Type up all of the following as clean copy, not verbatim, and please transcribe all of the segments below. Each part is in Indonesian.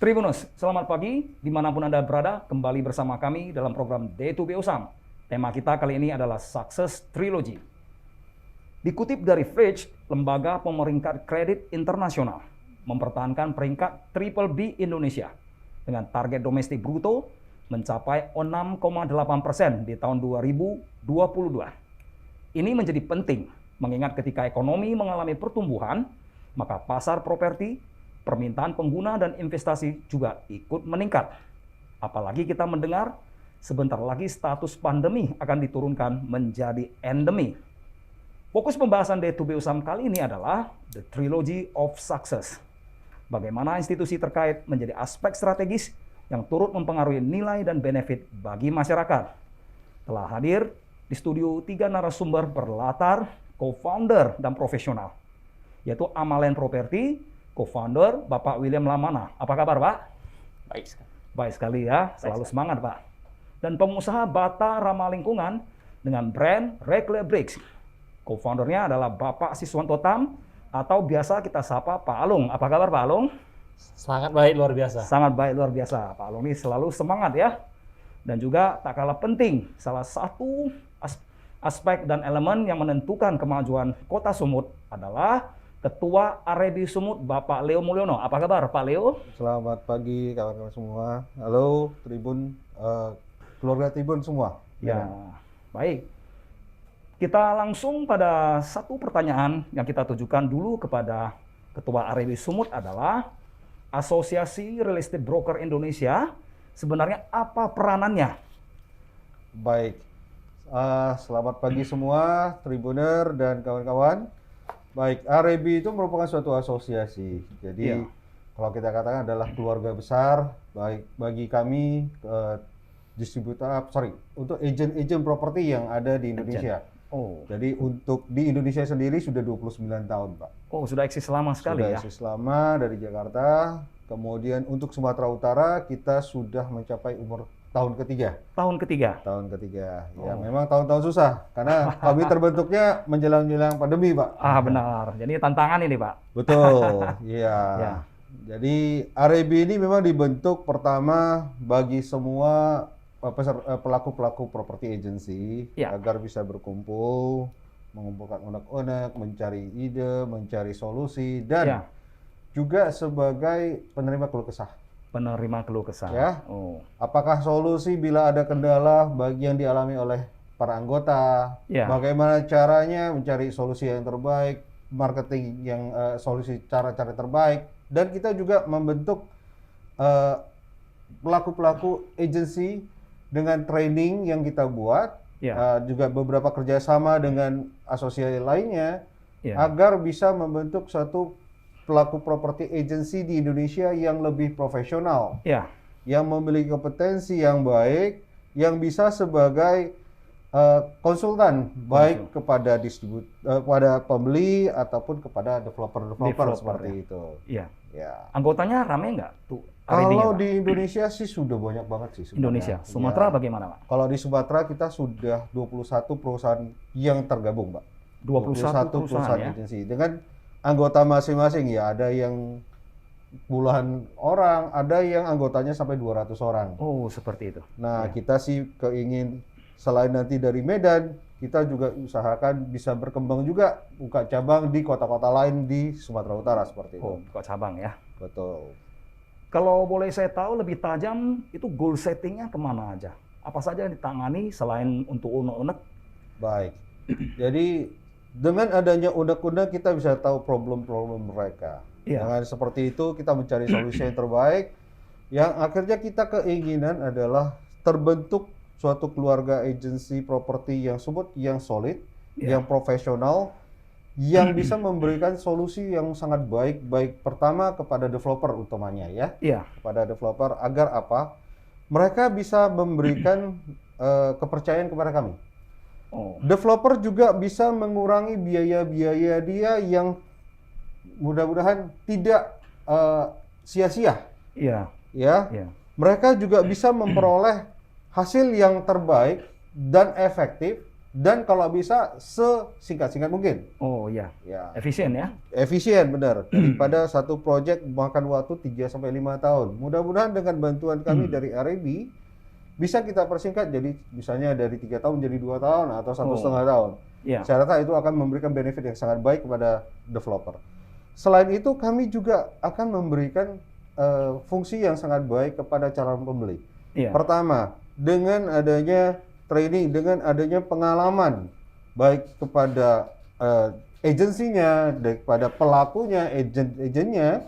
Tribunus, selamat pagi dimanapun Anda berada, kembali bersama kami dalam program D2B Usam. Tema kita kali ini adalah Success Trilogy. Dikutip dari Fitch, lembaga pemeringkat kredit internasional, mempertahankan peringkat triple B Indonesia dengan target domestik bruto mencapai 6,8% di tahun 2022. Ini menjadi penting mengingat ketika ekonomi mengalami pertumbuhan, maka pasar properti, permintaan pengguna dan investasi juga ikut meningkat. Apalagi kita mendengar sebentar lagi status pandemi akan diturunkan menjadi endemi. Fokus pembahasan D2B Usam kali ini adalah The Trilogy of Success. Bagaimana institusi terkait menjadi aspek strategis yang turut mempengaruhi nilai dan benefit bagi masyarakat. Telah hadir di studio 3 narasumber berlatar co-founder dan profesional, yaitu Amalen Property, co-founder Bapak William Lamana. Apa kabar, Pak? Baik sekali. Baik sekali ya, selalu semangat, Pak. Dan pengusaha Bata Ramah Lingkungan dengan brand Reclare Bricks. Co-foundernya adalah Bapak Siswanto Tam atau biasa kita sapa Pak Alung. Apa kabar, Pak Alung? Sangat baik, luar biasa. Sangat baik, luar biasa. Pak Alung ini selalu semangat ya. Dan juga tak kalah penting, salah satu aspek dan elemen yang menentukan kemajuan Kota Sumut adalah Ketua Arebi Sumut, Bapak Leo Mulyono. Apa kabar, Pak Leo? Selamat pagi kawan-kawan semua. Halo Tribun, keluarga Tribun semua. Ya, baik. Kita langsung pada satu pertanyaan yang kita tujukan dulu kepada Ketua Arebi Sumut adalah Asosiasi Real Estate Broker Indonesia. Sebenarnya apa peranannya? Baik, selamat pagi semua Tribuner dan kawan-kawan. Baik, Arebi itu merupakan suatu asosiasi. Jadi kalau kita katakan adalah keluarga besar, baik bagi kami untuk agent properti yang ada di Indonesia. Oh. Jadi untuk di Indonesia sendiri sudah 29 tahun, Pak. Oh, sudah eksis lama sekali sudah ya? Sudah eksis lama dari Jakarta. Kemudian untuk Sumatera Utara kita sudah mencapai umur tahun ketiga. Tahun ketiga? Tahun ketiga. Ya, memang tahun-tahun susah karena kami terbentuknya menjelang pandemi, Pak. Ah, benar. Jadi tantangan ini, Pak. Betul. Iya. Ya. Jadi Arebi ini memang dibentuk pertama bagi semua pelaku-pelaku property agency agar bisa berkumpul, mengumpulkan unek-unek, mencari ide, mencari solusi, dan juga sebagai penerima keluh kesah. Penerima keluh kesah. Ya. Apakah solusi bila ada kendala bagi yang dialami oleh para anggota? Bagaimana caranya mencari solusi yang terbaik, marketing yang solusi cara-cara terbaik, dan kita juga membentuk pelaku-pelaku agency dengan training yang kita buat, juga beberapa kerjasama dengan asosiasi lainnya, agar bisa membentuk satu pelaku property agency di Indonesia yang lebih profesional, yang memiliki kompetensi yang baik, yang bisa sebagai konsultan baik kepada pada pembeli ataupun kepada developer seperti itu. Iya. Anggotanya ramai nggak tuh? Kalau di Indonesia sih sudah banyak banget sih. Indonesia, Sumatera bagaimana, Pak? Kalau di Sumatera kita sudah 21 perusahaan yang tergabung, Pak. 21 perusahaan agensi dengan anggota masing-masing ya, ada yang puluhan orang, ada yang anggotanya sampai 200 orang. Oh, seperti itu. Nah, kita sih keingin selain nanti dari Medan, kita juga usahakan bisa berkembang juga, buka cabang di kota-kota lain di Sumatera Utara seperti itu. Oh, buka cabang ya. Betul. Kalau boleh saya tahu lebih tajam, itu goal settingnya kemana aja? Apa saja yang ditangani selain untuk unek-unek? Baik. Jadi dengan adanya unek-unek kita bisa tahu problem-problem mereka. Dengan seperti itu kita mencari solusi yang terbaik. Yang akhirnya kita keinginan adalah terbentuk suatu keluarga agensi properti yang solid, yang profesional, yang bisa memberikan solusi yang sangat baik pertama kepada developer utamanya kepada developer agar apa? Mereka bisa memberikan kepercayaan kepada kami. Developer juga bisa mengurangi biaya-biaya dia yang mudah-mudahan tidak sia-sia. Mereka juga bisa memperoleh hasil yang terbaik dan efektif dan kalau bisa sesingkat-singkat mungkin. Oh iya, Ya, efisien ya. efisien benar. Daripada satu proyek makan waktu 3 sampai 5 tahun. Mudah-mudahan dengan bantuan kami dari RAB bisa kita persingkat jadi misalnya dari 3 tahun jadi 2 tahun atau 1,5 tahun. Iya. Saya rasa itu akan memberikan benefit yang sangat baik kepada developer. Selain itu kami juga akan memberikan fungsi yang sangat baik kepada calon pembeli. Iya. Pertama, dengan adanya training, dengan adanya pengalaman baik kepada agensinya, kepada pelakunya, agennya,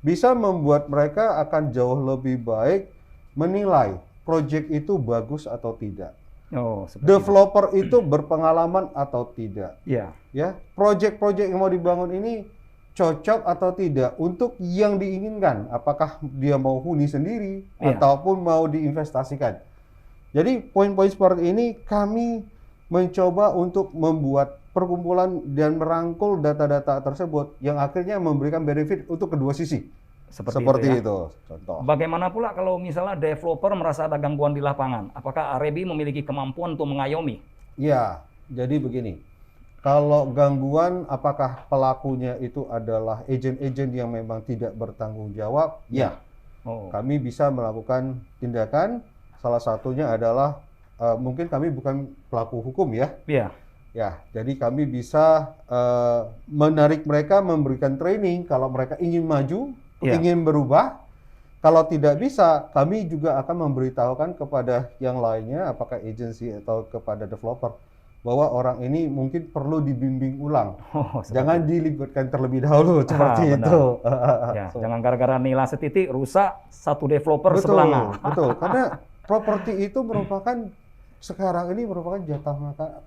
bisa membuat mereka akan jauh lebih baik menilai proyek itu bagus atau tidak. Oh, seperti Developer itu berpengalaman atau tidak. Iya. Ya, proyek-proyek yang mau dibangun ini cocok atau tidak untuk yang diinginkan. Apakah dia mau huni sendiri ataupun mau diinvestasikan. Jadi poin-poin seperti ini kami mencoba untuk membuat perkumpulan dan merangkul data-data tersebut yang akhirnya memberikan benefit untuk kedua sisi. Seperti itu, contoh. Bagaimana pula kalau misalnya developer merasa ada gangguan di lapangan? Apakah RAB memiliki kemampuan untuk mengayomi? Ya, jadi begini. Kalau gangguan, apakah pelakunya itu adalah agen-agen yang memang tidak bertanggung jawab? Ya, kami bisa melakukan tindakan. Salah satunya adalah mungkin kami bukan pelaku hukum ya. Iya. Ya, jadi kami bisa menarik mereka, memberikan training kalau mereka ingin maju, ingin berubah. Kalau tidak bisa, kami juga akan memberitahukan kepada yang lainnya, apakah agensi atau kepada developer, bahwa orang ini mungkin perlu dibimbing ulang. Jangan dilibatkan terlebih dahulu seperti itu. Ya, jangan gara-gara nilai setitik rusak satu developer sebelangnya. Betul, karena properti itu merupakan sekarang ini merupakan jatah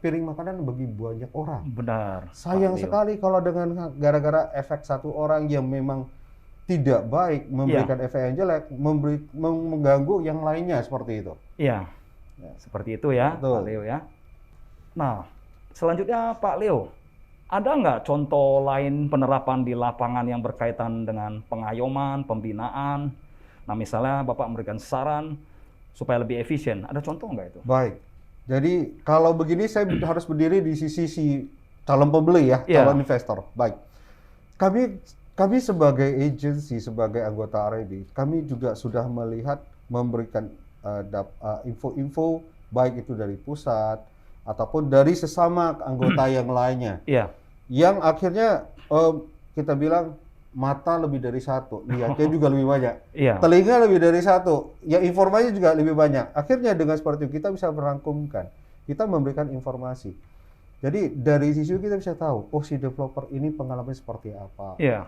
piring makanan bagi banyak orang. Benar. Sayang sekali kalau dengan gara-gara efek satu orang yang memang tidak baik memberikan efek yang jelek, mengganggu yang lainnya seperti itu. Iya, seperti itu ya, Betul. Pak Leo ya. Nah, selanjutnya Pak Leo, ada nggak contoh lain penerapan di lapangan yang berkaitan dengan pengayoman, pembinaan? Nah, misalnya Bapak memberikan saran supaya lebih efisien, ada contoh nggak itu? Baik, jadi kalau begini saya harus berdiri di sisi si calon pembeli ya, calon investor. Baik, kami sebagai agensi, sebagai anggota RAB, kami juga sudah melihat memberikan info-info baik itu dari pusat ataupun dari sesama anggota yang lainnya. Iya. Yang akhirnya kita bilang mata lebih dari satu, lihatnya juga lebih banyak. Iya. Telinga lebih dari satu, ya informasi juga lebih banyak. Akhirnya dengan seperti itu kita bisa merangkumkan, kita memberikan informasi. Jadi dari sisi itu kita bisa tahu, oh si developer ini pengalaman seperti apa. Iya.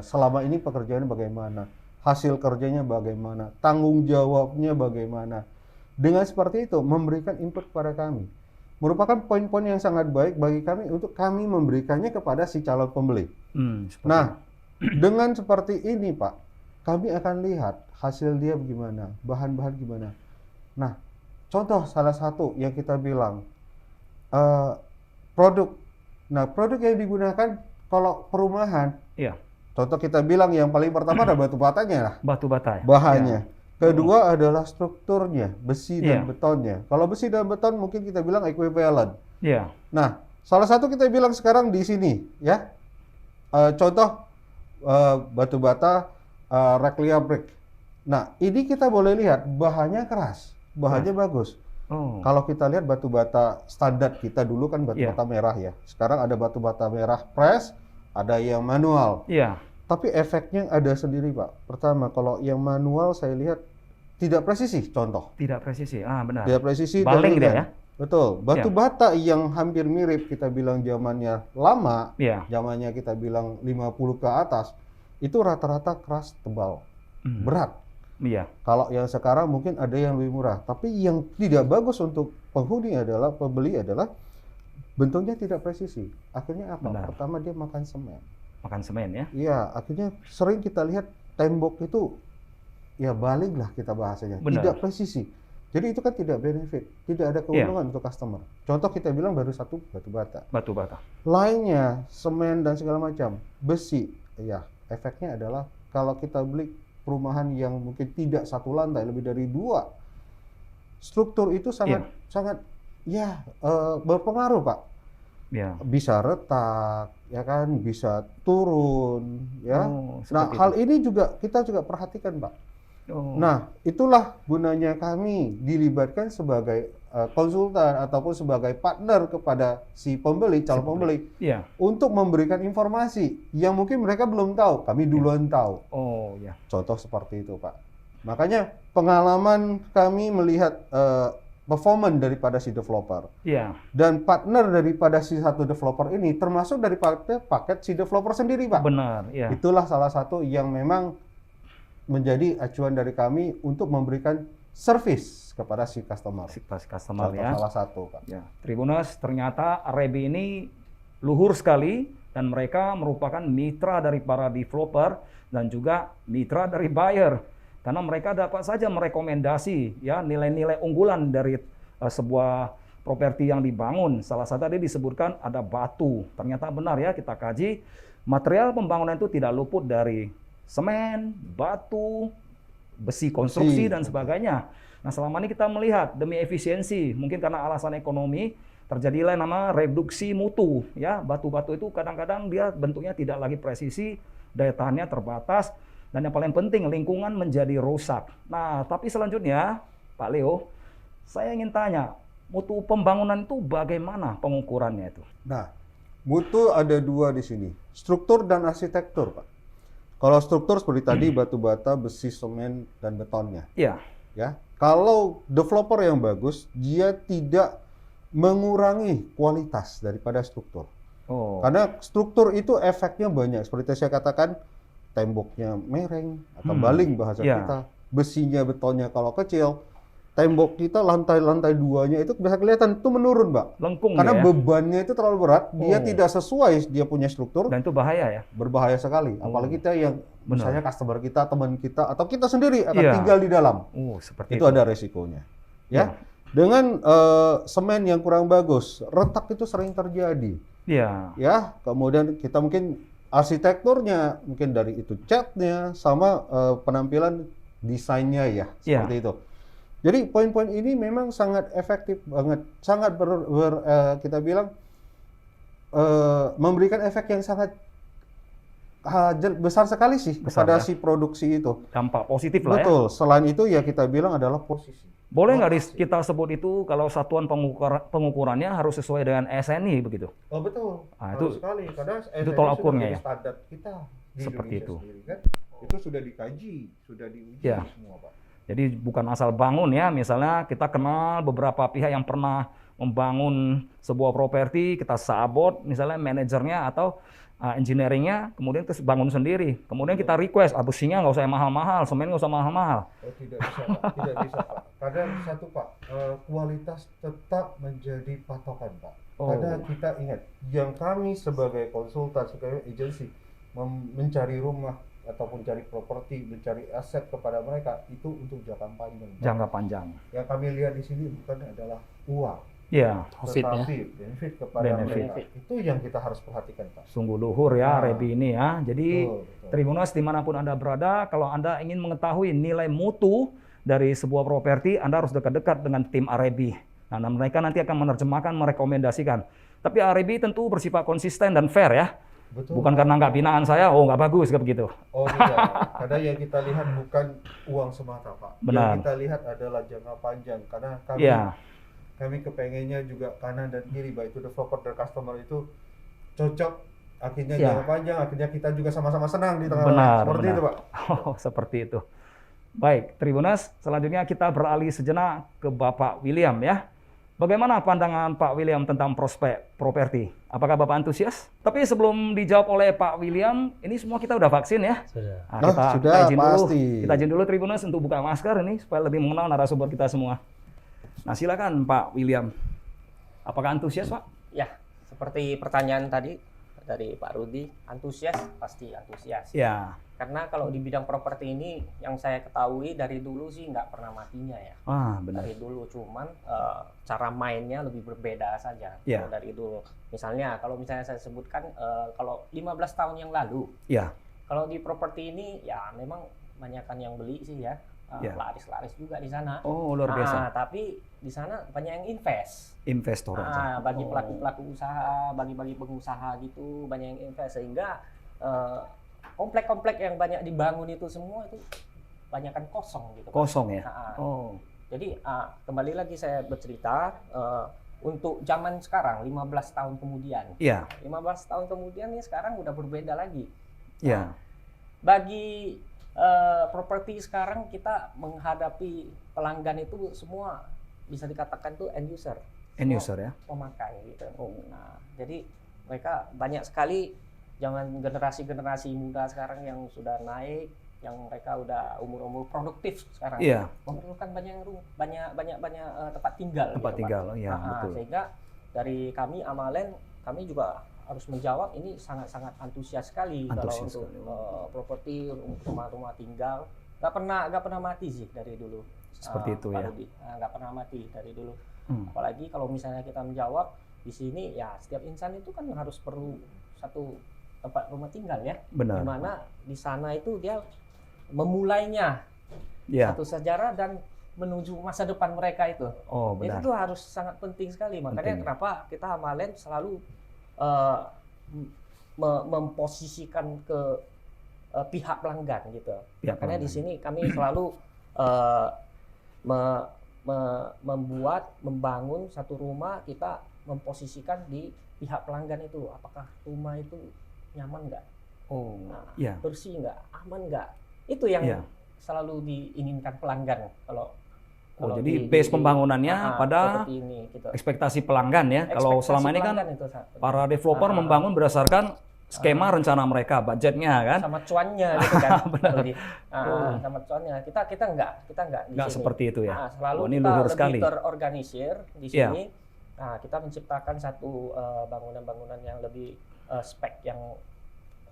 Selama ini pekerjaannya bagaimana, hasil kerjanya bagaimana, tanggung jawabnya bagaimana. Dengan seperti itu memberikan input kepada kami. Merupakan poin-poin yang sangat baik bagi kami untuk kami memberikannya kepada si calon pembeli. Nah, dengan seperti ini Pak, kami akan lihat hasil dia bagaimana, bahan-bahan gimana. Nah, contoh salah satu yang kita bilang, produk. Nah, produk yang digunakan kalau perumahan, contoh kita bilang yang paling pertama ada batu batanya lah. Batu bata ya? Bahannya. Kedua adalah strukturnya, besi dan betonnya. Kalau besi dan beton mungkin kita bilang equivalent. Iya. Nah, salah satu kita bilang sekarang di sini, ya. Contoh batu bata Reclia brick. Nah, ini kita boleh lihat bahannya keras, bahannya bagus. Kalau kita lihat batu bata standar kita dulu kan batu bata merah ya. Sekarang ada batu bata merah press, ada yang manual. Iya. Tapi efeknya ada sendiri Pak. Pertama, kalau yang manual saya lihat tidak presisi, contoh. Tidak presisi, benar. Tidak presisi. Baling dia ya? Betul. Batu bata yang hampir mirip, kita bilang zamannya lama, zamannya kita bilang 50 ke atas, itu rata-rata keras, tebal, berat. Iya. Kalau yang sekarang mungkin ada yang lebih murah. Tapi yang tidak bagus untuk penghuni adalah, pembeli adalah, bentuknya tidak presisi. Akhirnya apa? Benar. Pertama dia makan semen. Makan semen ya? Iya, akhirnya sering kita lihat tembok itu ya baling lah kita bahasanya, tidak presisi. Jadi itu kan tidak benefit, tidak ada keuntungan untuk customer. Contoh kita bilang baru satu batu bata. Batu bata. Lainnya semen dan segala macam, besi. Ya, efeknya adalah kalau kita beli perumahan yang mungkin tidak satu lantai, lebih dari 2, struktur itu sangat berpengaruh Pak. Ya. Bisa retak, ya kan, bisa turun, ya. Nah, Seperti hal itu. ini kita juga perhatikan Pak. Oh, Nah, itulah gunanya kami dilibatkan sebagai konsultan ataupun sebagai partner kepada si pembeli, calon pembeli, iya. untuk memberikan informasi yang mungkin mereka belum tahu, kami duluan tahu. Oh, ya. Contoh seperti itu, Pak. Makanya pengalaman kami melihat performance daripada si developer Iya. dan partner daripada si satu developer ini termasuk daripada paket si developer sendiri, Pak. Benar, ya. Itulah salah satu yang memang menjadi acuan dari kami untuk memberikan service kepada si customer. Customer Contoh ya. salah satu, Pak. Ya, Tribuners, ternyata Arebi ini luhur sekali dan mereka merupakan mitra dari para developer dan juga mitra dari buyer. Karena mereka dapat saja merekomendasi ya nilai-nilai unggulan dari sebuah properti yang dibangun. Salah satu tadi disebutkan ada batu. Ternyata benar ya, kita kaji material pembangunan itu tidak luput dari semen, batu, besi konstruksi dan sebagainya. Nah, selama ini kita melihat demi efisiensi, mungkin karena alasan ekonomi, terjadilah nama reduksi mutu. Ya, batu-batu itu kadang-kadang dia bentuknya tidak lagi presisi, daya tahannya terbatas, dan yang paling penting lingkungan menjadi rusak. Nah, tapi selanjutnya, Pak Leo, saya ingin tanya, mutu pembangunan itu bagaimana pengukurannya itu? Nah, mutu ada dua di sini, struktur dan arsitektur, Pak. Kalau struktur seperti tadi batu bata, besi, semen, dan betonnya. Iya. Ya, kalau developer yang bagus, dia tidak mengurangi kualitas daripada struktur. Oh. Karena struktur itu efeknya banyak. Seperti saya katakan, temboknya mereng atau baling bahasa kita, besinya, betonnya kalau kecil, tembok kita lantai-lantai duanya itu bisa kelihatan itu menurun, Mbak. Lengkung karena ya? bebannya itu terlalu berat, dia tidak sesuai dia punya struktur. Dan itu bahaya ya? Berbahaya sekali. Apalagi kita yang misalnya customer kita, teman kita, atau kita sendiri akan tinggal di dalam. Seperti itu ada resikonya. Ya. Dengan semen yang kurang bagus, retak itu sering terjadi. Iya. Ya, kemudian kita mungkin arsitekturnya, mungkin dari itu catnya sama penampilan desainnya ya, seperti itu. Jadi poin-poin ini memang sangat efektif banget, sangat kita bilang memberikan efek yang sangat besar sekali sih kepada si produksi itu. Dampak positif lah ya. Betul. Selain itu ya kita bilang adalah posisi. Boleh nggak kita sebut itu kalau satuan pengukurannya harus sesuai dengan SNI begitu? Oh betul. Nah, itu sekali karena itu tolak ukurnya ya. Standar kita di seperti Indonesia itu. Sendiri, kan? Itu sudah dikaji, sudah diuji semua, Pak. Jadi bukan asal bangun ya, misalnya kita kenal beberapa pihak yang pernah membangun sebuah properti, kita sabot misalnya manajernya atau engineeringnya, kemudian kita bangun sendiri. Kemudian kita request, besinya nggak usah mahal-mahal, semen nggak usah mahal-mahal. Oh, tidak bisa, Pak. Tidak bisa, Pak. Karena satu, Pak, kualitas tetap menjadi patokan, Pak. Karena kita ingat, yang kami sebagai konsultan, sebagai agensi, mencari rumah, ataupun cari properti, mencari aset kepada mereka itu untuk jangka panjang. Jangka panjang. Yang kami lihat di sini bukan adalah uang, tetapi benefit kepada mereka. Itu yang kita harus perhatikan, Pak. Sungguh luhur ya Rebi ini ya. Jadi betul. Tribuners dimanapun Anda berada, kalau Anda ingin mengetahui nilai mutu dari sebuah properti, Anda harus dekat-dekat dengan tim Arebi. Nah, mereka nanti akan menerjemahkan, merekomendasikan. Tapi Arebi tentu bersifat konsisten dan fair ya. Betul. Bukan karena nggak binaan saya, nggak bagus, kayak begitu. Oh tidak, karena yang kita lihat bukan uang semata, Pak. Benar. Yang kita lihat adalah jangka panjang, karena kami kepengennya juga kanan dan kiri, baik itu developer dan customer itu cocok, akhirnya jangka panjang, akhirnya kita juga sama-sama senang di tengah. Seperti itu, Pak. Oh, seperti itu. Baik, Tribuners, selanjutnya kita beralih sejenak ke Bapak William ya. Bagaimana pandangan Pak William tentang prospek properti? Apakah Bapak antusias? Tapi sebelum dijawab oleh Pak William, ini semua kita udah vaksin ya? Sudah. Nah, sudah, pasti. Kita izin dulu Tribuners untuk buka masker ini supaya lebih mengenal narasumber kita semua. Nah, silakan Pak William. Apakah antusias, Pak? Ya, seperti pertanyaan tadi dari Pak Rudi, antusias pasti antusias. Ya. Karena kalau di bidang properti ini yang saya ketahui dari dulu sih nggak pernah matinya ya. Benar. Dari dulu, cuman cara mainnya lebih berbeda saja dari dulu. Misalnya kalau misalnya saya sebutkan kalau 15 tahun yang lalu, kalau di properti ini ya memang banyakkan yang beli sih ya. laris-laris juga di sana. Oh, luar biasa. Tapi di sana banyak yang Investor aja. bagi pelaku-pelaku usaha, bagi pengusaha gitu, banyak yang invest, sehingga komplek-komplek yang banyak dibangun itu semua itu banyak kan kosong gitu. Kosong ya. Jadi kembali lagi saya bercerita untuk zaman sekarang 15 tahun kemudian. 15 tahun kemudian nih sekarang udah berbeda lagi. Bagi properti sekarang kita menghadapi pelanggan itu semua bisa dikatakan tuh end user. End user ya. Pemakai gitu. Nah, jadi mereka banyak sekali generasi muda sekarang yang sudah naik, yang mereka udah umur produktif sekarang. Memerlukan banyak tempat tinggal. Tempat tinggal, betul. Sehingga dari kami Amalen, kami juga harus menjawab, ini sangat-sangat antusias sekali kalau untuk properti, rumah-rumah tinggal. Gak pernah mati sih dari dulu. Seperti itu ya. Gak pernah mati dari dulu. Apalagi kalau misalnya kita menjawab di sini, ya setiap insan itu kan harus perlu satu tempat rumah tinggal ya. Benar. Dimana di sana itu dia memulainya satu sejarah dan menuju masa depan mereka itu. Benar. Itu harus sangat penting sekali. Makanya kenapa kita Amalen selalu memposisikan ke pihak pelanggan gitu. Makanya di sini kami selalu membangun satu rumah, kita memposisikan di pihak pelanggan itu. Apakah rumah itu nyaman nggak? Bersih nggak? Aman nggak? Itu yang selalu diinginkan pelanggan. Jadi base pembangunannya pada ini, gitu. ekspektasi pelanggan ya. Kalau selama ini kan para developer membangun berdasarkan skema rencana mereka, budgetnya kan. Sama cuannya gitu kan. Sama cuannya. Kita enggak di sini. Seperti itu ya. Selalu ini kita luhur lebih sekali. Terorganisir di sini. Kita menciptakan satu bangunan-bangunan yang lebih spek yang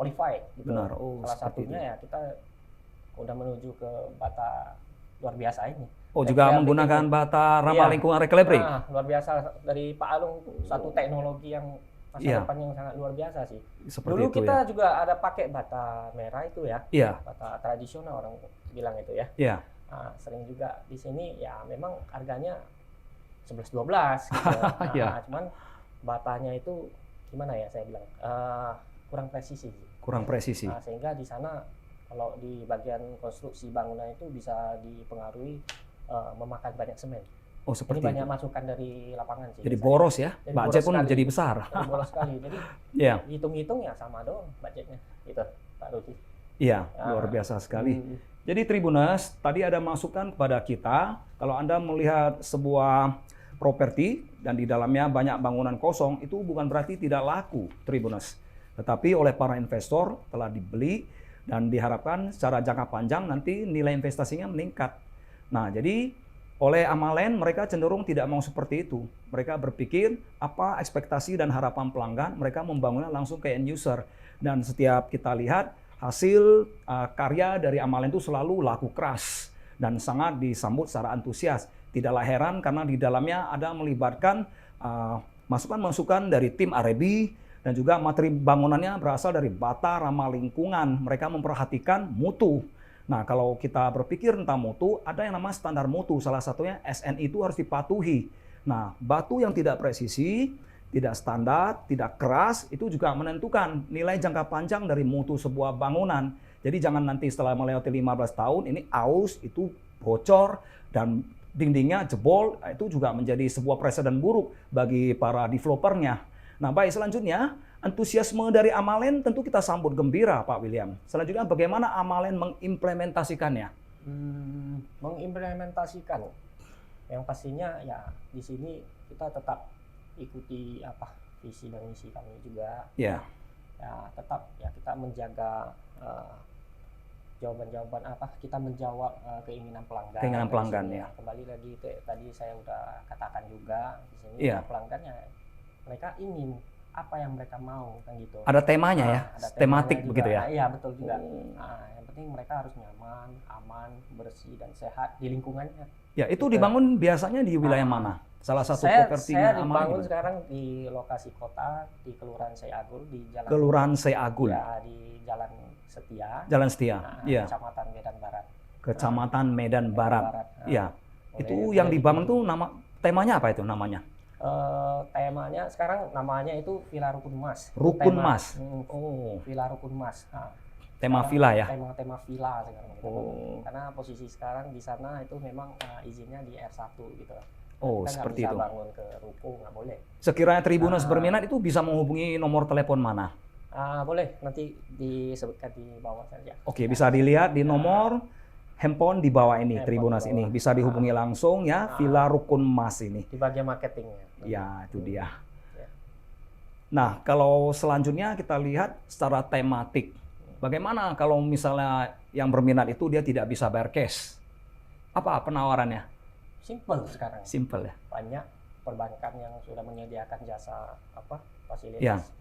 qualified gitu. Benar. Salah satunya ya kita udah menuju ke bata luar biasa ini. Juga menggunakan bata ramah lingkungan reclaimbring. Luar biasa dari Pak Alung, satu teknologi yang masa depan yang sangat luar biasa sih. Dulu kita juga ada pakai bata merah itu ya. Bata tradisional orang bilang itu ya. Sering juga di sini ya memang harganya 11-12 gitu. Cuman batanya itu gimana ya saya bilang kurang presisi. Sehingga di sana kalau di bagian konstruksi bangunan itu bisa dipengaruhi memakan banyak semen. Seperti ini banyak masukan dari lapangan sih. Jadi boros ya, budget pun menjadi besar. Boros sekali. Jadi hitung-hitung ya sama dong budgetnya, gitu Pak Rudy. Luar biasa sekali. Jadi Tribuners, tadi ada masukan kepada kita, kalau Anda melihat sebuah properti dan di dalamnya banyak bangunan kosong, itu bukan berarti tidak laku Tribuners. Tetapi oleh para investor telah dibeli dan diharapkan secara jangka panjang nanti nilai investasinya meningkat. Nah, jadi oleh Amalen mereka cenderung tidak mau seperti itu. Mereka berpikir apa ekspektasi dan harapan pelanggan, mereka membangunnya langsung ke end user. Dan setiap kita lihat hasil karya dari Amalen itu selalu laku keras dan sangat disambut secara antusias. Tidaklah heran karena di dalamnya ada melibatkan masukan-masukan dari tim R&D dan juga materi bangunannya berasal dari bata ramah lingkungan. Mereka memperhatikan mutu. Nah, kalau kita berpikir tentang mutu, ada yang namanya standar mutu. Salah satunya SNI itu harus dipatuhi. Nah, batu yang tidak presisi, tidak standar, tidak keras, itu juga menentukan nilai jangka panjang dari mutu sebuah bangunan. Jadi jangan nanti setelah melewati 15 tahun, ini aus, itu bocor, dan dindingnya jebol, itu juga menjadi sebuah presiden buruk bagi para developernya. Nah, baik, selanjutnya antusiasme dari Amalen tentu kita sambut gembira, Pak William. Selanjutnya bagaimana Amalen mengimplementasikannya? Mengimplementasikan, yang pastinya ya di sini kita tetap ikuti visi dan misi kami juga. Ya tetap ya kita menjaga jawaban-jawaban kita menjawab keinginan pelanggan. Keinginan pelanggan ya. Kembali lagi tadi saya udah katakan juga di sini pelanggannya mereka ingin apa yang mereka mau kan gitu. Ada temanya ya, ada tematik temanya begitu ya. Iya betul juga. Yang penting mereka harus nyaman, aman, bersih dan sehat di lingkungannya. Ya itu dibangun biasanya di wilayah mana? Salah satu propertinya Saya dibangun sekarang di lokasi kota di Kelurahan Seyagul di Jalan. Kelurahan Seyagul. Ya di Jalan Setia. Jalan Setia. Kecamatan Medan Barat. Kecamatan Medan Barat. Nah, Ya. Itu yang dibangun tuh temanya apa itu namanya? Temanya sekarang namanya itu Villa Rukun Mas. Rukun Mas. Oh, Villa Rukun Mas. Nah, tema villa ya? Tema villa sekarang. Gitu. Oh. Karena posisi sekarang di sana itu memang izinnya di R1 gitu. Oh, kita seperti bisa itu. Bangun ke ruko nggak boleh. Sekiranya Tribuners berminat itu bisa menghubungi nomor telepon mana? Boleh, nanti disebutkan di bawah saja. Oke, bisa dilihat di nomor handphone di bawah ini, Tribuners ini. Bisa dihubungi langsung ya, Villa Rukun Mas ini. Di bagian marketingnya. Ya, itu dia. Nah, kalau selanjutnya kita lihat secara tematik. Bagaimana kalau misalnya yang berminat itu dia tidak bisa bayar cash? Apa penawarannya? Simple sekarang. Simple ya. Banyak perbankan yang sudah menyediakan jasa fasilitas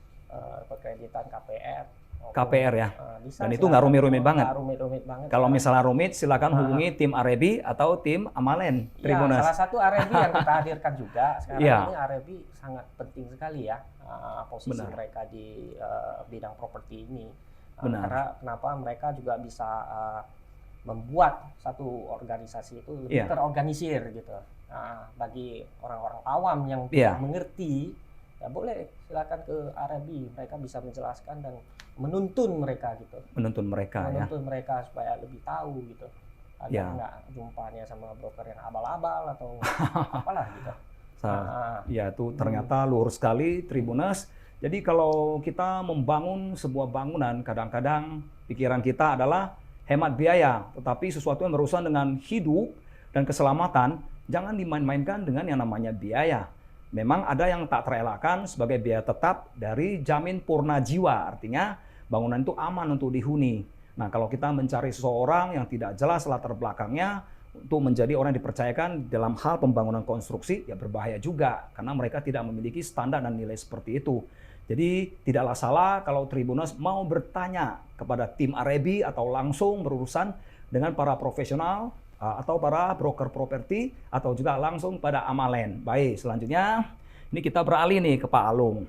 perkreditan KPR. KPR ya. Bisa, dan itu nggak rumit-rumit banget. Rumit banget. Kalau misalnya rumit, silakan hubungi tim Arebi atau tim Amalen Tribuners. Ya, salah satu Arebi yang kita hadirkan juga. Sekarang ini Arebi sangat penting sekali ya posisi mereka di bidang properti ini. Karena kenapa mereka juga bisa membuat satu organisasi itu lebih terorganisir gitu. Nah, bagi orang-orang awam yang tidak mengerti, ya boleh silakan ke Arebi, mereka bisa menjelaskan dan menuntun mereka gitu. Menuntun mereka supaya lebih tahu gitu. Agar nggak jumpanya sama broker yang abal-abal atau apalah gitu. Ya itu ternyata luhur sekali Tribuners. Jadi kalau kita membangun sebuah bangunan, kadang-kadang pikiran kita adalah hemat biaya, tetapi sesuatu yang berurusan dengan hidup dan keselamatan jangan dimain-mainkan dengan yang namanya biaya. Memang ada yang tak terelakkan sebagai biaya tetap dari jamin purna jiwa, artinya bangunan itu aman untuk dihuni. Nah, kalau kita mencari seseorang yang tidak jelas latar belakangnya untuk menjadi orang yang dipercayakan dalam hal pembangunan konstruksi, ya berbahaya juga karena mereka tidak memiliki standar dan nilai seperti itu. Jadi tidaklah salah kalau Tribuners mau bertanya kepada tim Arebi atau langsung berurusan dengan para profesional atau para broker properti atau juga langsung pada Amalen. Baik, selanjutnya ini kita beralih nih ke Pak Alung.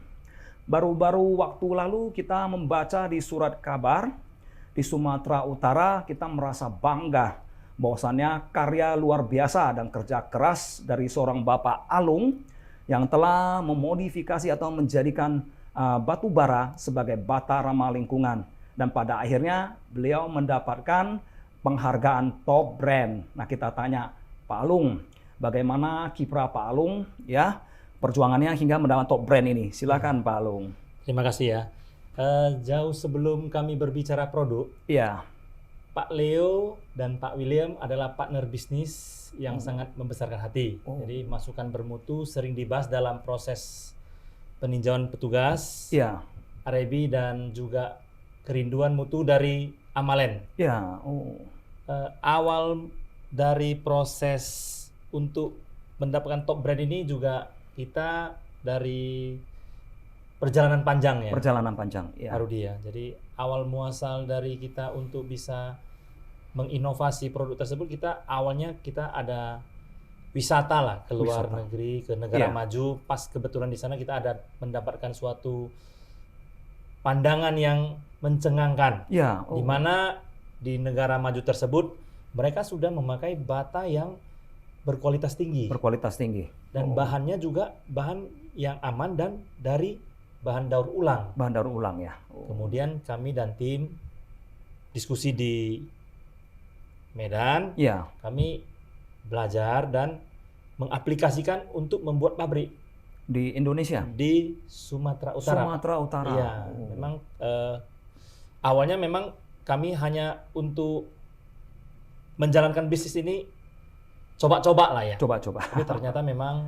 Baru-baru waktu lalu kita membaca di surat kabar di Sumatera Utara, kita merasa bangga bahwasannya karya luar biasa dan kerja keras dari seorang Bapak Alung yang telah memodifikasi atau menjadikan batu bara sebagai bata ramah lingkungan. Dan pada akhirnya beliau mendapatkan penghargaan top brand. Nah, kita tanya Pak Alung, bagaimana kiprah Pak Alung ya perjuangannya hingga mendapat top brand ini? Silakan Pak Alung. Terima kasih ya. Jauh sebelum kami berbicara produk, Pak Leo dan Pak William adalah partner bisnis yang sangat membesarkan hati. Jadi masukan bermutu sering dibahas dalam proses peninjauan petugas, Arebi dan juga kerinduan mutu dari Amalen. Awal dari proses untuk mendapatkan top brand ini juga kita dari perjalanan panjang ya. Perjalanan panjang, Arudi ya. Jadi awal muasal dari kita untuk bisa menginovasi produk tersebut, awalnya kita ada wisata lah ke luar negeri, ke negara maju. Pas kebetulan di sana kita ada mendapatkan suatu pandangan yang mencengangkan, di mana di negara maju tersebut mereka sudah memakai bata yang berkualitas tinggi. Dan bahannya juga bahan yang aman dan dari bahan daur ulang. Kemudian kami dan tim diskusi di Medan, kami belajar dan mengaplikasikan untuk membuat pabrik di Indonesia, di Sumatera Utara. Iya, memang awalnya memang kami hanya untuk menjalankan bisnis ini coba-coba lah ya. Tapi ternyata memang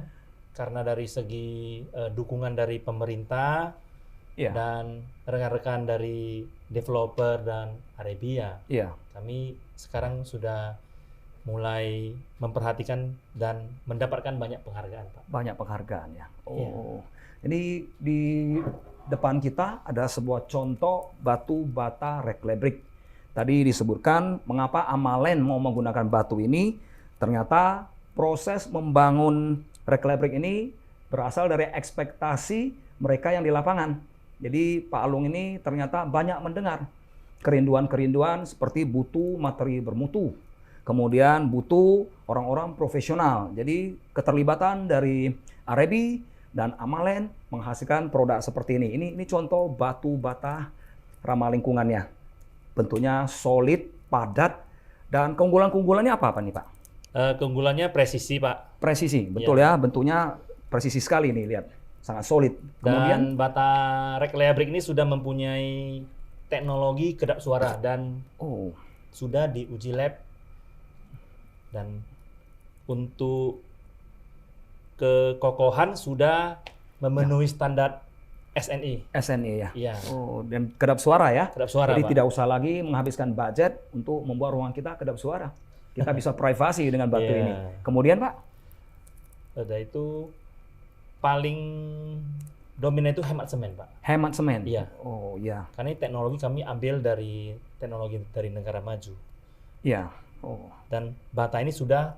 karena dari segi dukungan dari pemerintah dan rekan-rekan dari developer dan Arabia, kami sekarang sudah mulai memperhatikan dan mendapatkan banyak penghargaan, Pak. Banyak penghargaan ya. Ini di depan kita ada sebuah contoh batu bata Reclaibrick. Tadi disebutkan mengapa Amalen mau menggunakan batu ini. Ternyata proses membangun Reclaibrick ini berasal dari ekspektasi mereka yang di lapangan. Jadi Pak Alung ini ternyata banyak mendengar kerinduan-kerinduan seperti butuh materi bermutu. kemudian butuh orang-orang profesional. Jadi keterlibatan dari Arebi dan Amalen menghasilkan produk seperti ini. Ini contoh batu bata ramah lingkungannya. Bentuknya solid, padat, dan keunggulan-keunggulannya apa nih Pak? Keunggulannya presisi Pak. Presisi, betul ya, bentuknya presisi sekali nih, lihat. Sangat solid. Kemudian bata Reclea Brick ini sudah mempunyai teknologi kedap suara dan sudah diuji lab, dan untuk kekokohan sudah memenuhi standar SNI. SNI ya. Iya. Dan kedap suara ya. Kedap suara. Jadi Pak, tidak usah lagi menghabiskan budget untuk membuat ruangan kita kedap suara. Kita bisa privasi dengan batu ini. Kemudian Pak? Udah itu paling dominan itu hemat semen Pak. Hemat semen? Iya. Oh iya. Karena ini teknologi kami ambil dari teknologi dari negara maju. Iya. Dan bata ini sudah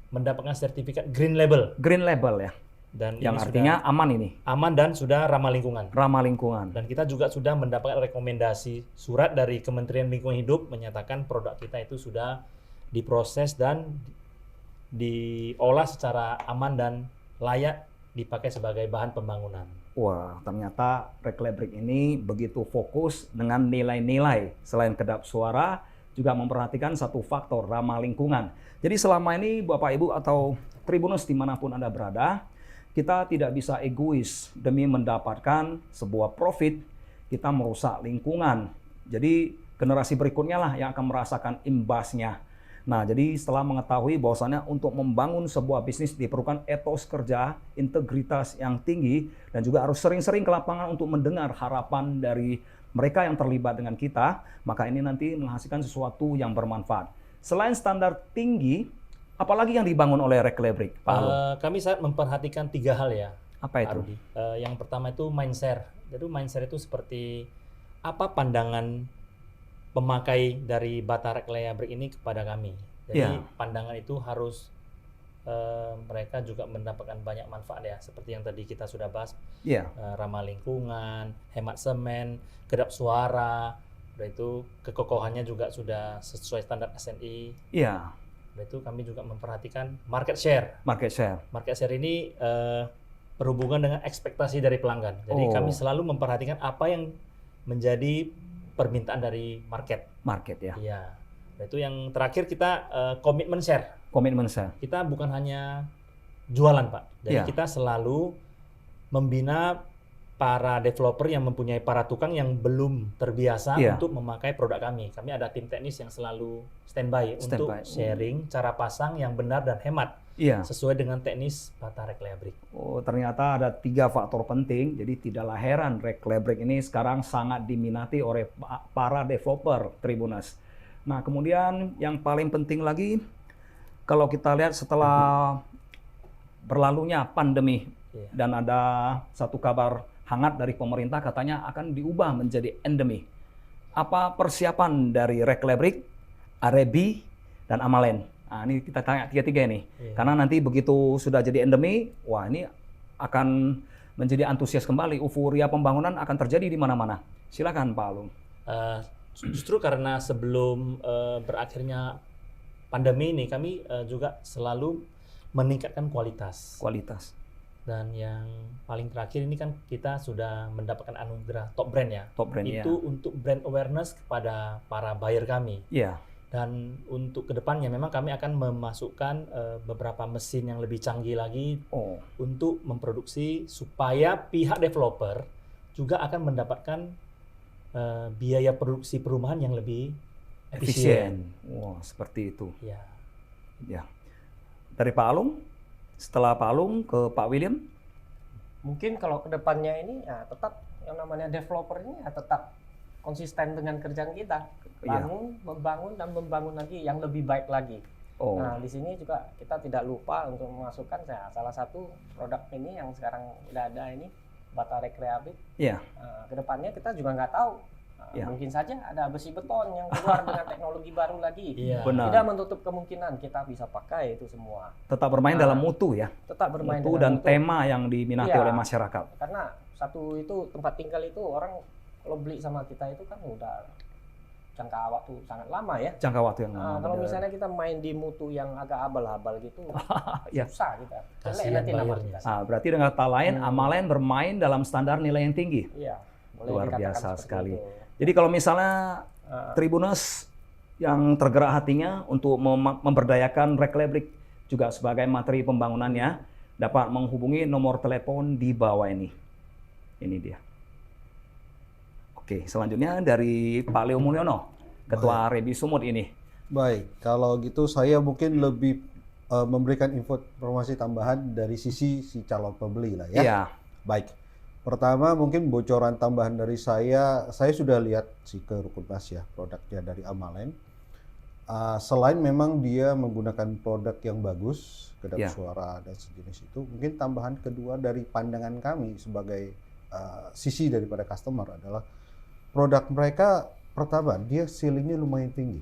mendapatkan sertifikat Green Label. Green Label ya. Dan yang artinya aman ini. Aman dan sudah ramah lingkungan. Ramah lingkungan. Dan kita juga sudah mendapatkan rekomendasi surat dari Kementerian Lingkungan Hidup menyatakan produk kita itu sudah diproses dan diolah secara aman dan layak dipakai sebagai bahan pembangunan. Wah, ternyata Reclea Brick ini begitu fokus dengan nilai-nilai. Selain kedap suara, juga memperhatikan satu faktor, ramah lingkungan. Jadi selama ini Bapak Ibu atau Tribuners dimanapun Anda berada, kita tidak bisa egois demi mendapatkan sebuah profit, kita merusak lingkungan. Jadi generasi berikutnya lah yang akan merasakan imbasnya. Nah, jadi setelah mengetahui bahwasannya untuk membangun sebuah bisnis diperlukan etos kerja, integritas yang tinggi, dan juga harus sering-sering ke lapangan untuk mendengar harapan dari mereka yang terlibat dengan kita, maka ini nanti menghasilkan sesuatu yang bermanfaat. Selain standar tinggi, apalagi yang dibangun oleh Reclea Brick, Pak Alung? Kami sangat memperhatikan 3 hal ya. Apa itu? Yang pertama itu mindshare. Jadi mindshare itu seperti apa pandangan pemakai dari bata Reclea Brick ini kepada kami. Jadi pandangan itu harus mereka juga mendapatkan banyak manfaat ya, seperti yang tadi kita sudah bahas. Ramah lingkungan, hemat semen, kedap suara, udah itu kekokohannya juga sudah sesuai standar SNI. Udah itu kami juga memperhatikan market share. Market share ini berhubungan dengan ekspektasi dari pelanggan. Jadi kami selalu memperhatikan apa yang menjadi permintaan dari market ya. Iya. Itu yang terakhir kita komitmen share. Kita bukan hanya jualan Pak. Jadi kita selalu membina para developer yang mempunyai para tukang yang belum terbiasa untuk memakai produk kami. Kami ada tim teknis yang selalu standby untuk sharing cara pasang yang benar dan hemat. Sesuai dengan teknis bata Reclea Brick. Ternyata ada 3 faktor penting. Jadi tidaklah heran Reclea Brick ini sekarang sangat diminati oleh para developer Tribuners. Nah, kemudian yang paling penting lagi, kalau kita lihat setelah berlalunya pandemi dan ada satu kabar hangat dari pemerintah katanya akan diubah menjadi endemi. Apa persiapan dari Reclea Brick, Arebi, dan Amalen? Nah, ini kita tanya 3-3 nih. Karena nanti begitu sudah jadi endemi, wah ini akan menjadi antusias kembali. Euforia pembangunan akan terjadi di mana-mana. Silakan Pak Alung. Justru karena sebelum berakhirnya pandemi ini, kami juga selalu meningkatkan kualitas. Dan yang paling terakhir ini kan kita sudah mendapatkan anugerah top brand ya. Itu untuk brand awareness kepada para buyer kami. Dan untuk kedepannya memang kami akan memasukkan beberapa mesin yang lebih canggih lagi untuk memproduksi supaya pihak developer juga akan mendapatkan biaya produksi perumahan yang lebih efisien. Wah, seperti itu. Ya. Dari Pak Alung, setelah Pak Alung ke Pak William. Mungkin kalau kedepannya ini ya tetap yang namanya developer ini ya tetap konsisten dengan kerjaan kita. Membangun dan membangun lagi yang lebih baik lagi. Nah, di sini juga kita tidak lupa untuk memasukkan salah satu produk ini yang sekarang udah ada ini, bata Reclea Brick. Kedepannya kita juga nggak tahu. Mungkin saja ada besi beton yang keluar dengan teknologi baru lagi. Tidak menutup kemungkinan kita bisa pakai itu semua. Tetap bermain dalam mutu ya. Tetap bermain mutu dan mutu. Tema yang diminati oleh masyarakat. Karena satu itu tempat tinggal itu orang kalau beli sama kita itu kan udah jangka waktu sangat lama ya. Jangka waktu yang lama. Kalau misalnya kita main di mutu yang agak abal-abal gitu, susah kita. Kasihan bayarnya. Berarti dengan kata lain, Amalen bermain dalam standar nilai yang tinggi. Iya. Luar biasa sekali. Jadi kalau misalnya Tribuners yang tergerak hatinya untuk memberdayakan Reklabrik juga sebagai materi pembangunannya, dapat menghubungi nomor telepon di bawah ini. Ini dia. Oke, selanjutnya dari Pak Leo Mulyono, Ketua Rebi Sumut ini. Baik, kalau gitu saya mungkin lebih memberikan informasi tambahan dari sisi si calon pembeli lah ya. Iya. Baik, pertama mungkin bocoran tambahan dari saya sudah lihat sih ke Rukunmas ya, produknya dari Amalen. Selain memang dia menggunakan produk yang bagus, kedap suara dan sejenis itu, mungkin tambahan kedua dari pandangan kami sebagai sisi daripada customer adalah produk mereka pertama dia ceilingnya lumayan tinggi.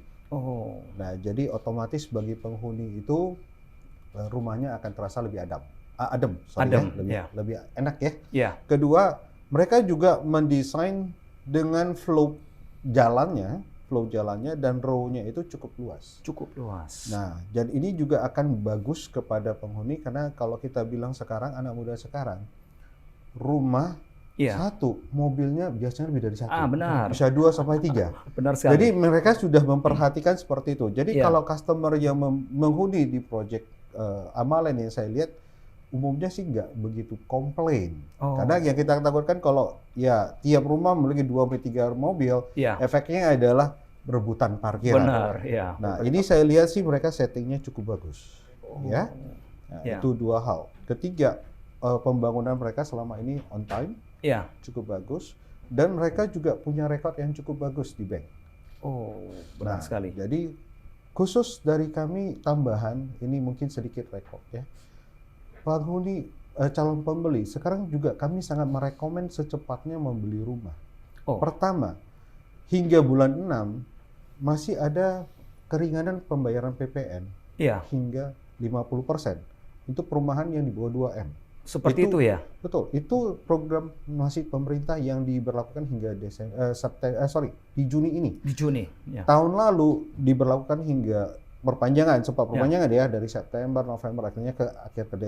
Nah jadi otomatis bagi penghuni itu rumahnya akan terasa lebih adem, lebih enak ya. Kedua mereka juga mendesain dengan flow jalannya dan row-nya itu cukup luas. Nah, dan ini juga akan bagus kepada penghuni karena kalau kita bilang sekarang anak muda sekarang rumah satu, mobilnya biasanya lebih dari satu. Benar. Bisa 2 sampai 3. Benar sekali. Jadi mereka sudah memperhatikan seperti itu. Jadi kalau customer yang menghuni di project Amalen yang saya lihat umumnya sih nggak begitu komplain. Karena yang kita takutkan kalau ya tiap rumah memiliki 2 sampai 3 mobil, efeknya adalah rebutan parkiran. Benar, Nah, ini saya lihat sih mereka settingnya cukup bagus. Nah, itu 2 hal. Ketiga, pembangunan mereka selama ini on time. Cukup bagus, dan mereka juga punya rekod yang cukup bagus di bank. Benar sekali. Jadi khusus dari kami tambahan ini mungkin sedikit rekod ya. Penghuni calon pembeli sekarang juga kami sangat merekomen secepatnya membeli rumah. Pertama, hingga bulan 6 masih ada keringanan pembayaran PPN hingga 50% untuk perumahan yang di bawah 2M. Seperti itu ya? Betul, itu program masih pemerintah yang diberlakukan hingga di Juni ini. Di Juni. Tahun lalu diberlakukan hingga perpanjangan, sempat perpanjangan ya dari September, November akhirnya ke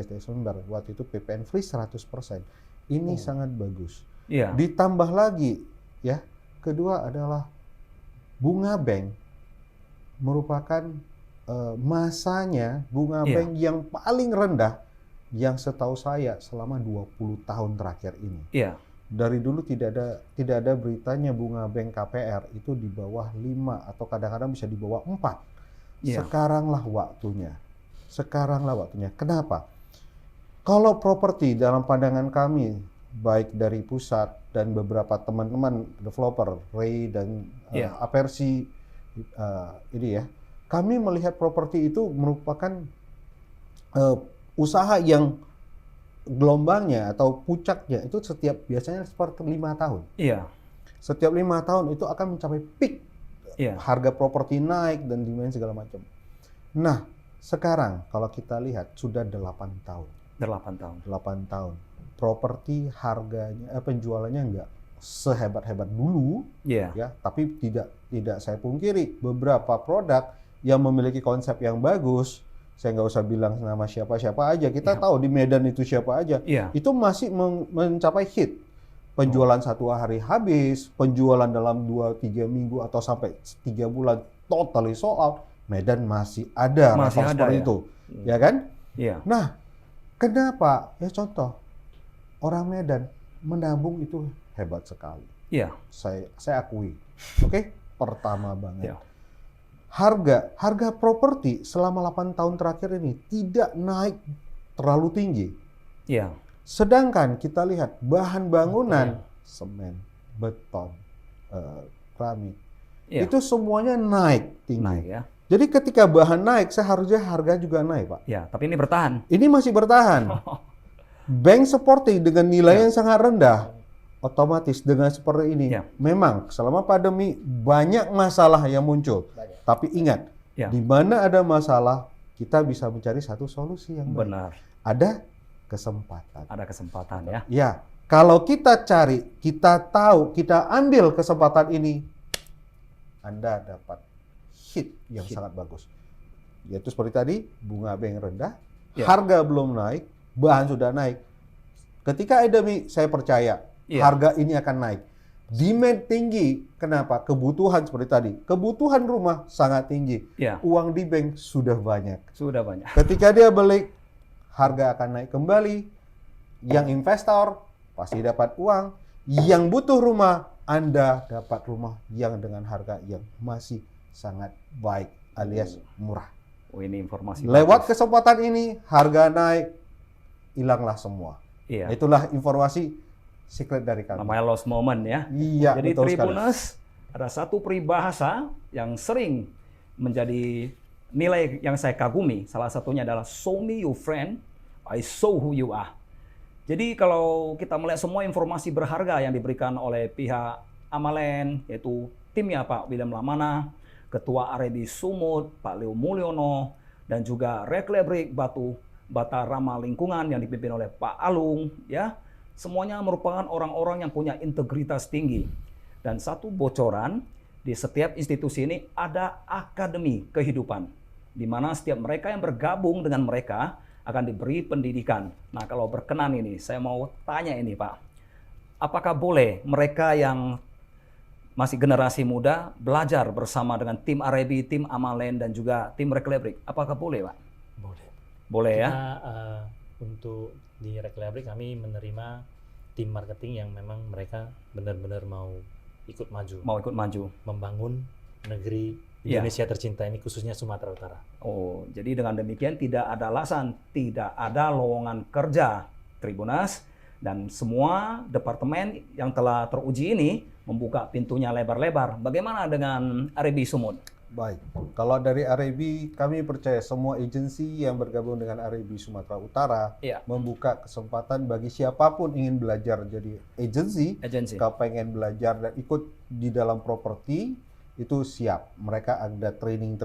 Desember. Waktu itu PPN free 100%. Ini sangat bagus. Ditambah lagi ya, kedua adalah bunga bank merupakan masanya bunga bank yang paling rendah yang setahu saya selama 20 tahun terakhir ini. Dari dulu tidak ada beritanya bunga bank KPR itu di bawah 5 atau kadang-kadang bisa di bawah 4. Sekaranglah waktunya. Kenapa? Kalau properti dalam pandangan kami, baik dari pusat dan beberapa teman-teman developer, Ray dan Apersi, ini ya, kami melihat properti itu merupakan usaha yang gelombangnya atau puncaknya itu biasanya seperti 5 tahun. Setiap 5 tahun itu akan mencapai peak. Harga properti naik dan demand segala macam. Nah, sekarang kalau kita lihat sudah 8 tahun. 8 tahun. Properti harganya penjualannya enggak sehebat-hebat dulu ya, tapi tidak saya pungkiri beberapa produk yang memiliki konsep yang bagus. Saya nggak usah bilang nama siapa-siapa aja. Kita tahu di Medan itu siapa aja. Itu masih mencapai hit. Penjualan 1 hari habis, penjualan dalam 2-3 minggu atau sampai 3 bulan totally sold out. Medan masih ada seperti itu. Ya kan? Nah, kenapa? Ya contoh, orang Medan menabung itu hebat sekali. Saya akui. Oke? Pertama banget. Harga properti selama 8 tahun terakhir ini tidak naik terlalu tinggi. Sedangkan kita lihat bahan bangunan, semen, beton, keramik, itu semuanya naik tinggi. Jadi ketika bahan naik, seharusnya harga juga naik, Pak. Tapi ini bertahan. Ini masih bertahan. Bank supporting dengan nilai yang sangat rendah, otomatis dengan seperti ini, memang selama pandemi banyak masalah yang muncul. Tapi ingat, di mana ada masalah, kita bisa mencari satu solusi yang benar. Ada kesempatan. Ada kesempatan ya. Kalau kita cari, kita tahu, kita ambil kesempatan ini, Anda dapat hit yang sangat bagus. Yaitu seperti tadi, bunga bank rendah, harga belum naik, bahan sudah naik. Ketika endemi, saya percaya harga ini akan naik. Demand tinggi, kenapa? Kebutuhan seperti tadi, kebutuhan rumah sangat tinggi. Uang di bank sudah banyak. Sudah banyak. Ketika dia beli, harga akan naik kembali. Yang investor pasti dapat uang. Yang butuh rumah, Anda dapat rumah yang dengan harga yang masih sangat baik alias murah. Oh, ini informasi. Lewat kesempatan ini, harga naik, hilanglah semua. Itulah informasi secret dari kami. Namanya lost moment ya. Iya, jadi Tribuners, ada satu peribahasa yang sering menjadi nilai yang saya kagumi. Salah satunya adalah show me your friend, I show who you are. Jadi kalau kita melihat semua informasi berharga yang diberikan oleh pihak Amalen, yaitu timnya Pak William Lamana, Ketua RAB Sumut, Pak Leo Mulyono, dan juga Reklebrik Bata Ramah Lingkungan yang dipimpin oleh Pak Alung, ya, semuanya merupakan orang-orang yang punya integritas tinggi. Dan satu bocoran, di setiap institusi ini ada akademi kehidupan, di mana setiap mereka yang bergabung dengan mereka akan diberi pendidikan. Nah, kalau berkenan ini, saya mau tanya ini Pak, apakah boleh mereka yang masih generasi muda belajar bersama dengan tim RAB, tim Amalen, dan juga tim Reklebrik? Apakah boleh, Pak? Boleh. Boleh ya? Untuk di Reklebrik kami menerima tim marketing yang memang mereka benar-benar mau ikut maju. Mau ikut maju. Membangun negeri Indonesia tercinta ini, khususnya Sumatera Utara. Oh, jadi dengan demikian tidak ada alasan, tidak ada lowongan kerja Tribuners, dan semua departemen yang telah teruji ini membuka pintunya lebar-lebar. Bagaimana dengan RAB Sumut? Baik, kalau dari RAB kami percaya semua agensi yang bergabung dengan RAB Sumatera Utara membuka kesempatan bagi siapapun ingin belajar jadi agensi. Kalau pengen belajar dan ikut di dalam properti itu siap. Mereka ada training.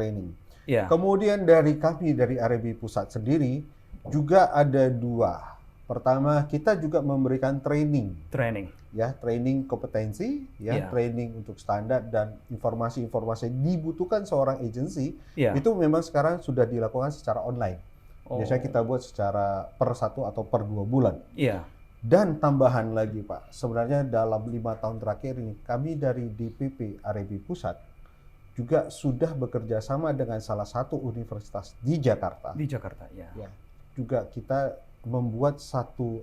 Kemudian dari kami dari RAB Pusat sendiri juga ada dua. Pertama, kita juga memberikan training, training kompetensi, training untuk standar dan informasi-informasi yang dibutuhkan seorang agensi, itu memang sekarang sudah dilakukan secara online. Biasanya kita buat secara per 1 atau per 2 bulan. Dan tambahan lagi Pak, sebenarnya dalam 5 tahun terakhir ini, kami dari DPP RAB Pusat juga sudah bekerja sama dengan salah satu universitas di Jakarta. Di Jakarta, ya. Juga kita membuat satu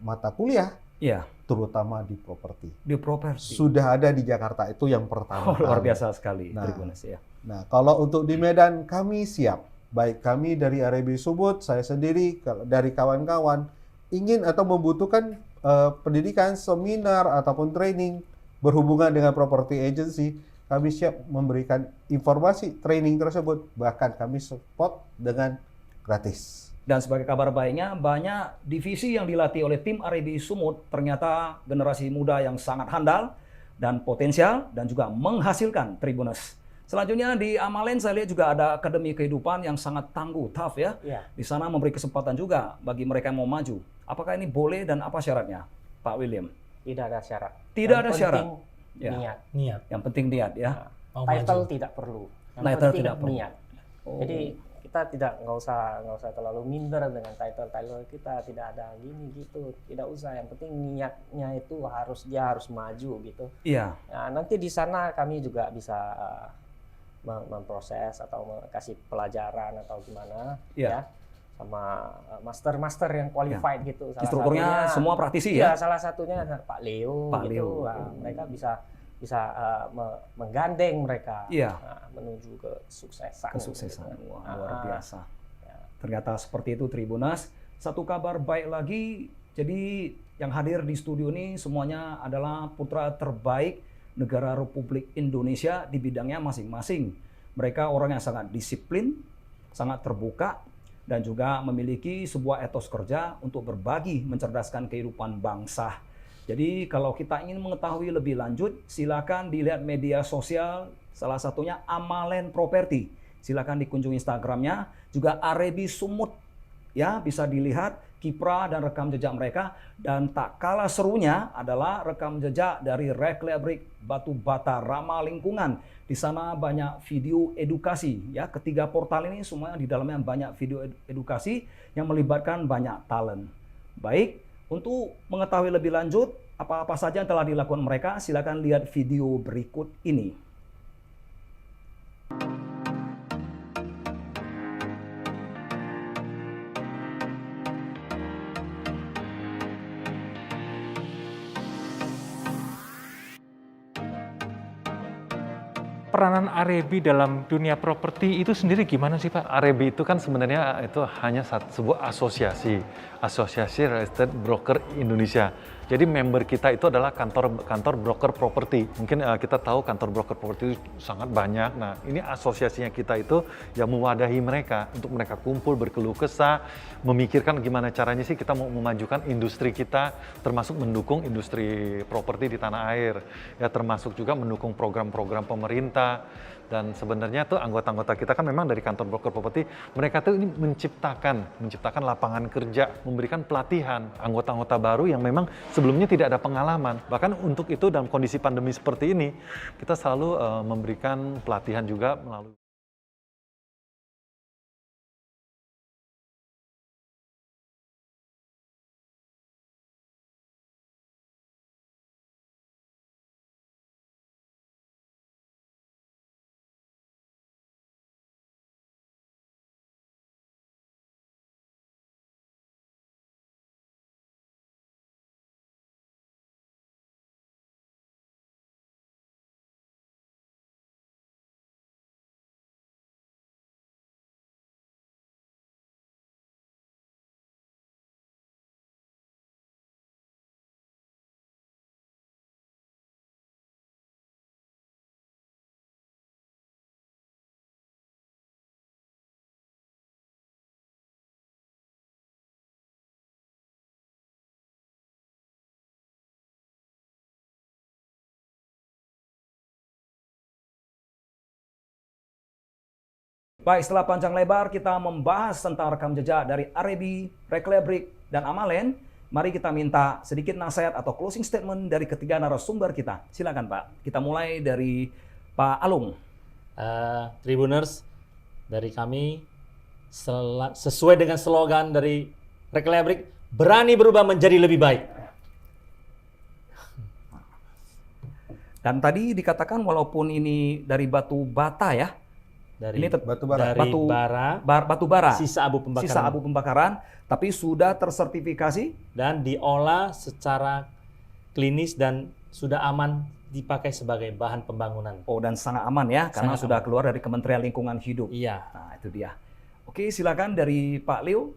mata kuliah, terutama di properti. Di properti. Sudah ada di Jakarta, itu yang pertama. Luar biasa sekali, Tribuners ya. Nah, kalau untuk di Medan kami siap. Baik kami dari RAB Sumut, saya sendiri, dari kawan-kawan ingin atau membutuhkan pendidikan, seminar ataupun training berhubungan dengan property agency, kami siap memberikan informasi training tersebut, bahkan kami support dengan gratis. Dan sebagai kabar baiknya, banyak divisi yang dilatih oleh tim RAB Sumut ternyata generasi muda yang sangat handal dan potensial dan juga menghasilkan Tribuners. Selanjutnya di Amalen saya lihat juga ada akademi kehidupan yang sangat tangguh, tough ya. Di sana memberi kesempatan juga bagi mereka yang mau maju. Apakah ini boleh dan apa syaratnya, Pak William? Tidak ada syarat. Tidak ada syarat. Niat. Yang penting niat ya. Title tidak perlu. Yang penting tidak perlu. Niat. Jadi kita nggak usah terlalu minder dengan title kita, tidak ada gini gitu, tidak usah. Yang penting niatnya itu dia harus maju gitu. Nah, nanti di sana kami juga bisa memproses atau kasih pelajaran atau gimana ya, sama master yang qualified gitu. Instrukturnya semua praktisi ya. Salah satunya Pak Leo gitu. Nah, mereka bisa menggandeng mereka menuju kesuksesan. Wah, luar biasa. Ternyata seperti itu Tribuners. Satu kabar baik lagi, jadi yang hadir di studio ini semuanya adalah putra terbaik negara Republik Indonesia di bidangnya masing-masing. Mereka orang yang sangat disiplin, sangat terbuka, dan juga memiliki sebuah etos kerja untuk berbagi mencerdaskan kehidupan bangsa. Jadi kalau kita ingin mengetahui lebih lanjut, silakan dilihat media sosial, salah satunya Amalen Property. Silakan dikunjungi Instagramnya, juga RAB Sumut ya bisa dilihat kiprah dan rekam jejak mereka, dan tak kalah serunya adalah rekam jejak dari Reklabrik Batu Bata Ramah Lingkungan. Di sana banyak video edukasi ya. Ketiga portal ini semuanya di dalamnya banyak video edukasi yang melibatkan banyak talent. Baik, untuk mengetahui lebih lanjut apa-apa saja yang telah dilakukan mereka, silakan lihat video berikut ini. Peranan Arebi dalam dunia properti itu sendiri gimana sih Pak? Arebi itu kan sebenarnya itu hanya sebuah asosiasi Real Estate Broker Indonesia. Jadi member kita itu adalah kantor broker properti. Mungkin kita tahu kantor broker properti itu sangat banyak. Nah, ini asosiasinya kita itu yang mewadahi mereka untuk mereka kumpul, berkeluh kesah, memikirkan gimana caranya sih kita mau memajukan industri kita, termasuk mendukung industri properti di tanah air. Ya, termasuk juga mendukung program-program pemerintah. Dan sebenarnya tuh anggota-anggota kita kan memang dari kantor broker properti, mereka tuh ini menciptakan lapangan kerja, memberikan pelatihan anggota-anggota baru yang memang sebelumnya tidak ada pengalaman. Bahkan untuk itu dalam kondisi pandemi seperti ini, kita selalu memberikan pelatihan juga melalui Baik, setelah panjang lebar kita membahas tentang rekam jejak dari Arebi, Reklabrik, dan Amalen, mari kita minta sedikit nasihat atau closing statement dari ketiga narasumber kita. Silakan Pak, kita mulai dari Pak Alung. Tribuners, dari kami sesuai dengan slogan dari Reklabrik, berani berubah menjadi lebih baik. Dan tadi dikatakan walaupun ini dari batu bata ya, Dari ini batu bara. batu bara, sisa abu pembakaran, tapi sudah tersertifikasi dan diolah secara klinis dan sudah aman dipakai sebagai bahan pembangunan. Oh, dan sangat aman ya, karena Sangat sudah aman. keluar dari Kementerian Lingkungan Hidup. Iya. Nah, itu dia. Oke, silakan dari Pak Leo.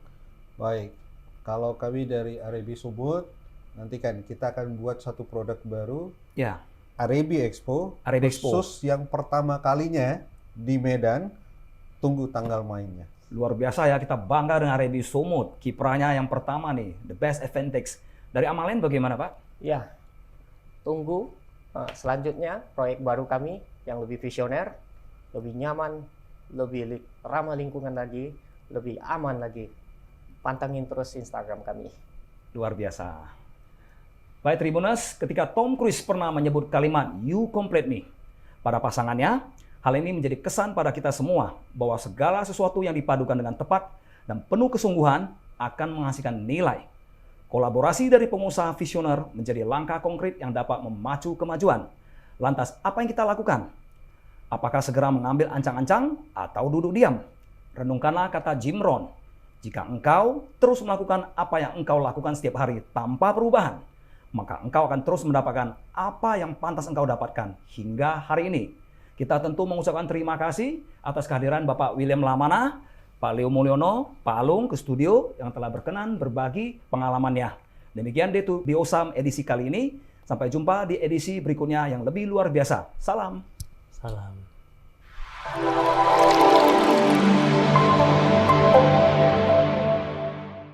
Baik, kalau kami dari Arebi Sumut, nanti kan kita akan buat satu produk baru, Ya, Arebi Expo, khusus yang pertama kalinya di Medan. Tunggu tanggal mainnya. luar biasa ya, kita bangga dengan Arebi Sumut. Kiprahnya yang pertama nih, the best Aventex. Dari Amalen bagaimana Pak? Ya, tunggu selanjutnya proyek baru kami yang lebih visioner, lebih nyaman, lebih ramah lingkungan lagi, lebih aman lagi. Pantengin terus Instagram kami. Luar biasa. Baik Tribuners, ketika Tom Cruise pernah menyebut kalimat "You complete me" pada pasangannya, hal ini menjadi kesan pada kita semua bahwa segala sesuatu yang dipadukan dengan tepat dan penuh kesungguhan akan menghasilkan nilai. Kolaborasi dari pengusaha visioner menjadi langkah konkret yang dapat memacu kemajuan. Lantas, apa yang kita lakukan? Apakah segera mengambil ancang-ancang atau duduk diam? Renungkanlah kata Jim Rohn. Jika engkau terus melakukan apa yang engkau lakukan setiap hari tanpa perubahan, maka engkau akan terus mendapatkan apa yang pantas engkau dapatkan hingga hari ini. Kita tentu mengucapkan terima kasih atas kehadiran Bapak William Lamana, Pak Leo Mulyono, Pak Alung ke studio yang telah berkenan berbagi pengalamannya. Demikian di Osam edisi kali ini. Sampai jumpa di edisi berikutnya yang lebih luar biasa. Salam. Salam.